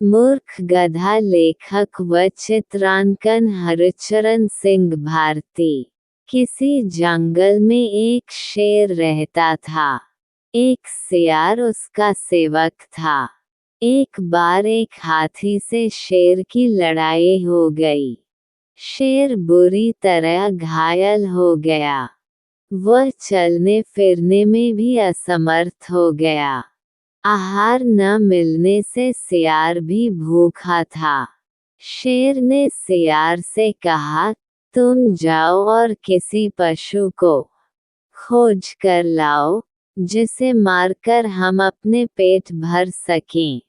मूर्ख गधा लेखक व चित्रांकन हरचरण सिंह भारती। किसी जंगल में एक शेर रहता था। एक सियार उसका सेवक था। एक बार एक हाथी से शेर की लड़ाई हो गई। शेर बुरी तरह घायल हो गया। वह चलने फिरने में भी असमर्थ हो गया। आहार न मिलने से सियार भी भूखा था। शेर ने सियार से कहा, तुम जाओ और किसी पशु को खोज कर लाओ, जिसे मारकर हम अपने पेट भर सकें।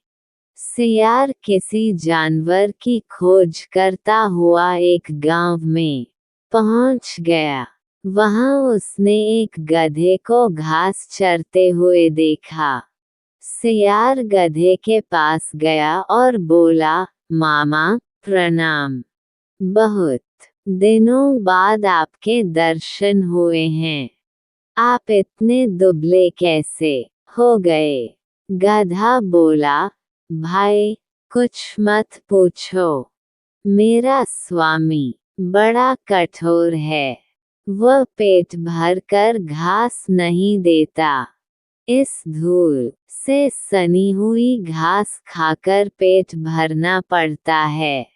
सियार किसी जानवर की खोज करता हुआ एक गांव में पहुंच गया। वहां उसने एक गधे को घास चरते हुए देखा। सियार गधे के पास गया और बोला, मामा प्रणाम। बहुत दिनों बाद आपके दर्शन हुए हैं। आप इतने दुबले कैसे हो गए? गधा बोला, भाई कुछ मत पूछो। मेरा स्वामी बड़ा कठोर है। वह पेट भर कर घास नहीं देता। इस धूल से सनी हुई घास खाकर पेट भरना पड़ता है।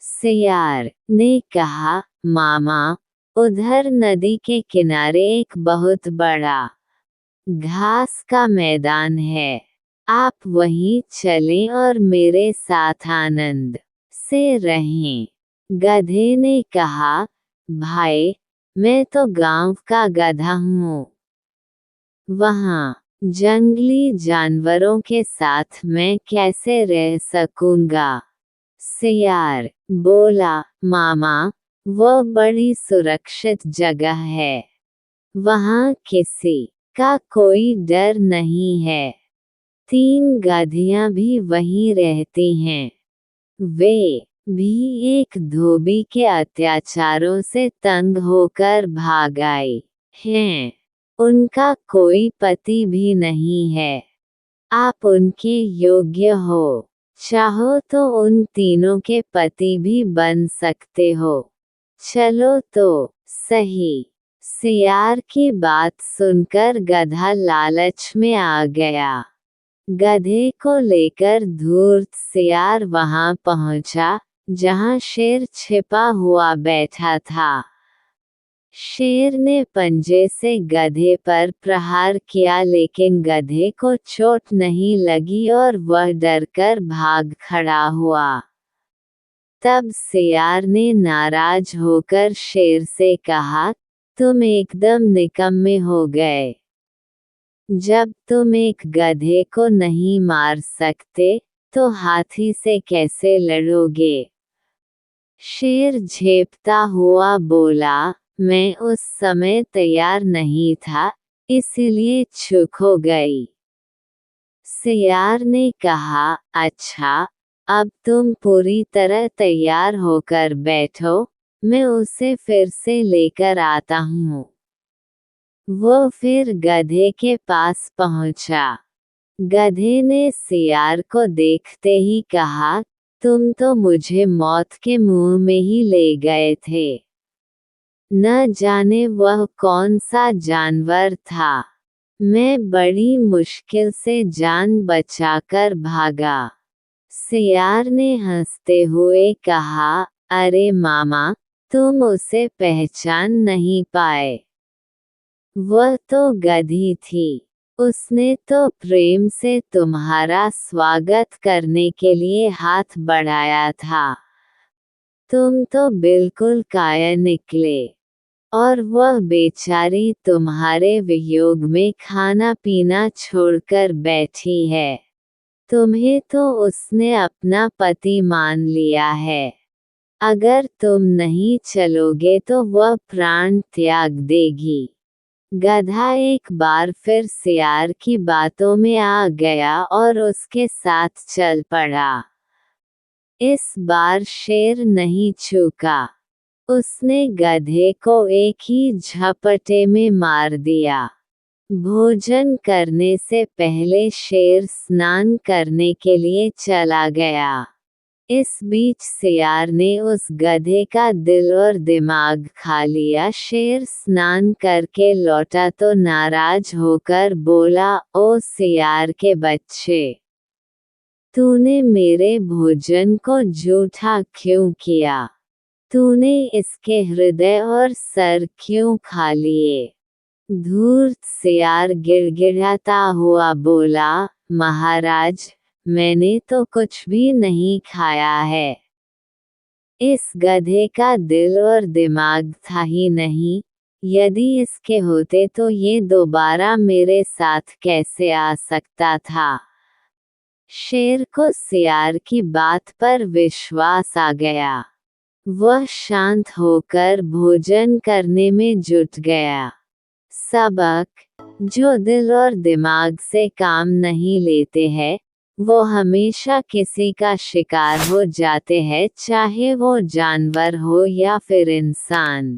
सियार ने कहा, मामा उधर नदी के किनारे एक बहुत बड़ा घास का मैदान है। आप वहीं चलें और मेरे साथ आनंद से रहें। गधे ने कहा, भाई मैं तो गांव का गधा हूँ। वहाँ जंगली जानवरों के साथ मैं कैसे रह सकूंगा? सियार बोला, मामा वह बड़ी सुरक्षित जगह है। वहाँ किसी का कोई डर नहीं है। 3 गधियाँ भी वहीं रहती हैं। वे भी एक धोबी के अत्याचारों से तंग होकर भाग आई हैं। उनका कोई पति भी नहीं है। आप उनके योग्य हो। चाहो तो उन तीनों के पति भी बन सकते हो। चलो तो सही। सियार की बात सुनकर गधा लालच में आ गया। गधे को लेकर धूर्त सियार वहां पहुंचा, जहां शेर छिपा हुआ बैठा था। शेर ने पंजे से गधे पर प्रहार किया, लेकिन गधे को चोट नहीं लगी और वह डरकर भाग खड़ा हुआ। तब सियार ने नाराज होकर शेर से कहा, तुम एकदम निकम्मे हो गए। जब तुम एक गधे को नहीं मार सकते, तो हाथी से कैसे लड़ोगे? शेर झेपता हुआ बोला, मैं उस समय तैयार नहीं था, इसलिए चूक हो गई। सियार ने कहा, अच्छा, अब तुम पूरी तरह तैयार होकर बैठो, मैं उसे फिर से लेकर आता हूँ। वो फिर गधे के पास पहुंचा। गधे ने सियार को देखते ही कहा, तुम तो मुझे मौत के मुंह में ही ले गए थे। न जाने वह कौन सा जानवर था। मैं बड़ी मुश्किल से जान बचाकर भागा। सियार ने हंसते हुए कहा, अरे मामा, तुम उसे पहचान नहीं पाए। वह तो गधी थी। उसने तो प्रेम से तुम्हारा स्वागत करने के लिए हाथ बढ़ाया था। तुम तो बिल्कुल कायर निकले। और वह बेचारी तुम्हारे वियोग में खाना पीना छोड़कर बैठी है। तुम्हें तो उसने अपना पति मान लिया है। अगर तुम नहीं चलोगे तो वह प्राण त्याग देगी। गधा एक बार फिर सियार की बातों में आ गया और उसके साथ चल पड़ा। इस बार शेर नहीं चूका। उसने गधे को एक ही झपटे में मार दिया। भोजन करने से पहले शेर स्नान करने के लिए चला गया। इस बीच सियार ने उस गधे का दिल और दिमाग खा लिया। शेर स्नान करके लौटा तो नाराज होकर बोला, ओ सियार के बच्चे, तूने मेरे भोजन को जूठा क्यों किया? तूने इसके हृदय और सर क्यों खा लिए? धूर्त सियार गिड़गिड़ाता हुआ बोला, महाराज, मैंने तो कुछ भी नहीं खाया है। इस गधे का दिल और दिमाग था ही नहीं। यदि इसके होते तो ये दोबारा मेरे साथ कैसे आ सकता था? शेर को सियार की बात पर विश्वास आ गया। वह शांत होकर भोजन करने में जुट गया। सबक: जो दिल और दिमाग से काम नहीं लेते हैं, वो हमेशा किसी का शिकार हो जाते हैं, चाहे वो जानवर हो या फिर इंसान।